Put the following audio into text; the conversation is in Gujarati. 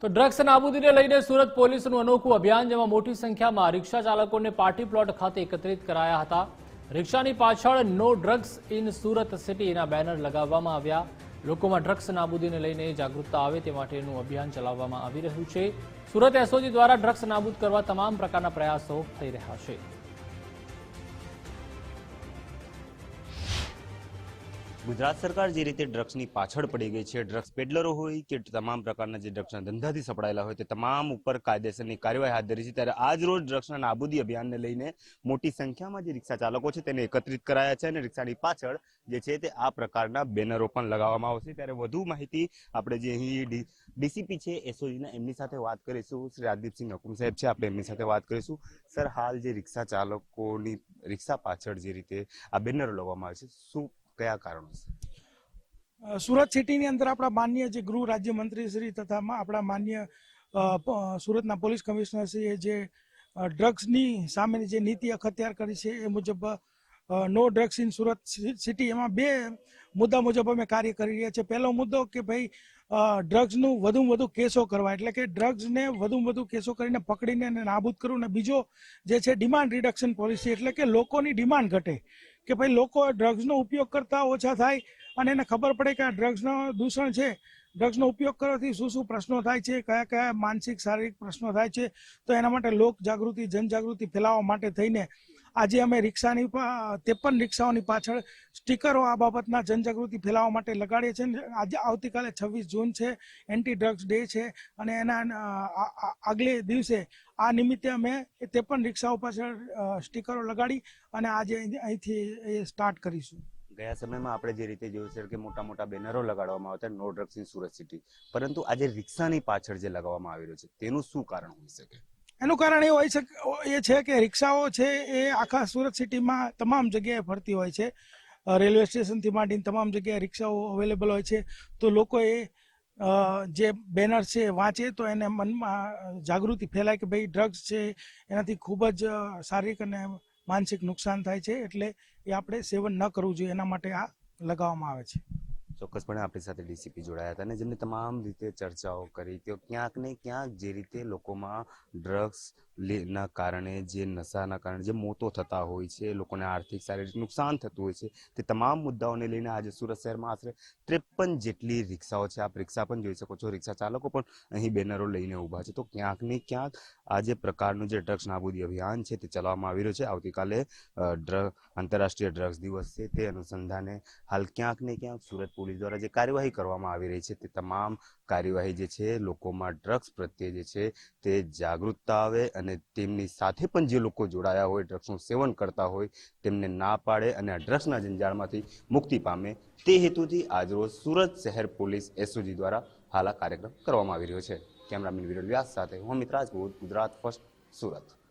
તો ડ્રગ્સ નાબૂદીને લઈને સુરત પોલીસનું અનોખું અભિયાન, જેમાં મોટી સંખ્યામાં રિક્ષા ચાલકોને પાર્ટી પ્લોટ ખાતે એકત્રિત કરાયા હતા। રિક્ષાની પાછળ નો ડ્રગ્સ ઇન સુરત સિટીના બેનર લગાવવામાં આવ્યા। લોકોમાં ડ્રગ્સ નાબૂદીને લઈને જાગૃતતા આવે તે માટેનું અભિયાન ચલાવવામાં આવી રહ્યું છે। સુરત એસઓજી દ્વારા ડ્રગ્સ નાબૂદ કરવા તમામ પ્રકારના પ્રયાસો થઈ રહ્યા છે। ગુજરાત સરકાર જે રીતે ડ્રગ્સની પાછળ પડી ગઈ છે, ડ્રગ્સ પેડલરો હોય કે તમામ પ્રકારના જે ડ્રગ્સના ધંધાથી સપડાયેલા હોય તે તમામ ઉપર કાયદેસરની કાર્યવાહી હાથ ધરી છે। ત્યારે આજ રોજ ડ્રગ્સના નાબૂદી અભિયાનને લઈને મોટી સંખ્યામાં જે રિક્ષા ચાલકો છે તેને એકત્રિત કરાયા છે અને રિક્ષાની પાછળ જે છે તે આ પ્રકારના બેનરો પણ લગાવવામાં આવશે। ત્યારે વધુ માહિતી આપણે જે અહીં ડીસીપી છે એસઓજીના એમની સાથે વાત કરીશું। શ્રી રાજદીપસિંહ નકુમ સાહેબ છે, આપણે એમની સાથે વાત કરીશું। સર, હાલ જે રિક્ષા ચાલકોની રિક્ષા પાછળ જે રીતે આ બેનરો લગાવવામાં આવે છે, શું કયા કારણો છે? સુરત સિટીની અંદર આપણા માન્ય જે ગૃહ રાજ્યમંત્રી શ્રી તથા આપણા માન્ય સુરતના પોલીસ કમિશનરશ્રીએ જે ડ્રગ્સની સામેની જે નીતિ અખત્યાર કરી છે એ મુજબ no drugs in Surat city, એમાં બે મુદ્દા મુજબ અમે કાર્ય કરી રહ્યા છીએ। પહેલો મુદ્દો કે ભાઈ ડ્રગ્સનું વધુમાં વધુ કેસો કરવા, એટલે કે ડ્રગ્સને વધુમાં વધુ કેસો કરીને પકડીને એને નાબૂદ કરવું। અને બીજો જે છે ડિમાન્ડ રિડક્શન પોલિસી, એટલે કે લોકોની ડિમાન્ડ ઘટે, કે ભાઈ લોકો ડ્રગ્સનો ઉપયોગ કરતા ઓછા થાય અને એને ખબર પડે કે આ ડ્રગ્સનો દૂષણ છે, ડ્રગ્સનો ઉપયોગ કરવાથી શું શું પ્રશ્નો થાય છે, કયા કયા માનસિક શારીરિક પ્રશ્નો થાય છે। તો એના માટે લોક જાગૃતિ, જનજાગૃતિ ફેલાવવા માટે થઈને આજે અમે રિક્ષાની 53 રિક્ષાઓની પાછળ સ્ટીકરો આ બાબતના જનજાગૃતિ ફેલાવવા માટે લગાડીએ છીએ। આજે આવતીકાલે 26 જૂન છે, એન્ટી ડ્રગ્સ ડે છે, અને એના આગલે દિવસે આ નિમિત્તે અમે 53 રિક્ષાઓ પાછળ સ્ટીકરો લગાડી અને આજે અહીંથી એ સ્ટાર્ટ કરીશું। ગયા સમયમાં આપણે જે રીતે જોયું છે કે મોટા મોટા બેનરો લગાડવામાં આવતા no drugs in Surat city, પરંતુ આજે રિક્ષાની પાછળ જે લગાવવામાં આવી રહ્યું છે તેનું શું કારણ હોઈ શકે? એનું કારણ એ છે કે રિક્ષાઓ છે એ આખા સુરત સિટીમાં તમામ જગ્યાએ ફરતી હોય છે। રેલવે સ્ટેશનથી માંડીને તમામ જગ્યાએ રિક્ષાઓ અવેલેબલ હોય છે। તો લોકોએ જે બેનર છે વાંચે તો એને મનમાં જાગૃતિ ફેલાય કે ભાઈ ડ્રગ્સ છે એનાથી ખૂબ જ શારીરિક અને માનસિક નુકસાન થાય છે, એટલે એ આપણે સેવન ન કરવું જોઈએ, એના માટે આ લગાવવામાં આવે છે। ચોક્કસપણે આપણી સાથે ડીસીપી જોડાયા હતા અને જેમને તમામ રીતે ચર્ચાઓ કરી કે ક્યાંક ને ક્યાંક જે રીતે લોકોમાં ડ્રગ્સ ના કારણે, જે નશાના કારણે જે મોતો થતા હોય છે, લોકોને આર્થિક શારીરિક નુકસાન થતું હોય છે, તે તમામ મુદ્દાઓને લઈને આજે સુરત શહેરમાં આશરે 53 જેટલી રિક્ષાઓ છે। આપ રિક્ષા પણ જોઈ શકો છો, રિક્ષા ચાલકો પણ અહીં બેનરો લઈને ઊભા છે। તો ક્યાંક ને ક્યાંક આ જે પ્રકારનું જે ડ્રગ્સ નાબૂદી અભિયાન છે તે ચલાવવામાં આવી રહ્યું છે। આવતીકાલે આંતરરાષ્ટ્રીય ડ્રગ્સ દિવસ છે, તે અનુસંધાને હાલ ક્યાંક ને ક્યાંક સુરત પોલીસ દ્વારા જે કાર્યવાહી કરવામાં આવી રહી છે તે તમામ કાર્યવાહી જે છે લોકોમાં ડ્રગ્સ પ્રત્યે જે છે તે જાગૃતતા આવે અને તેમની સાથે પણ જે લોકો જોડાયા હોય, ડ્રગ્સનું સેવન કરતા હોય, તેમને ના પાડે અને આ ડ્રગ્સના જંજાળમાંથી મુક્તિ પામે, તે હેતુથી આજરોજ સુરત શહેર પોલીસ એસઓજી દ્વારા હાલ આ કાર્યક્રમ કરવામાં આવી રહ્યો છે। કેમેરામેન વિરલ વ્યાસ સાથે હું અમિત રાજપૂત, ગુજરાત ફર્સ્ટ, સુરત।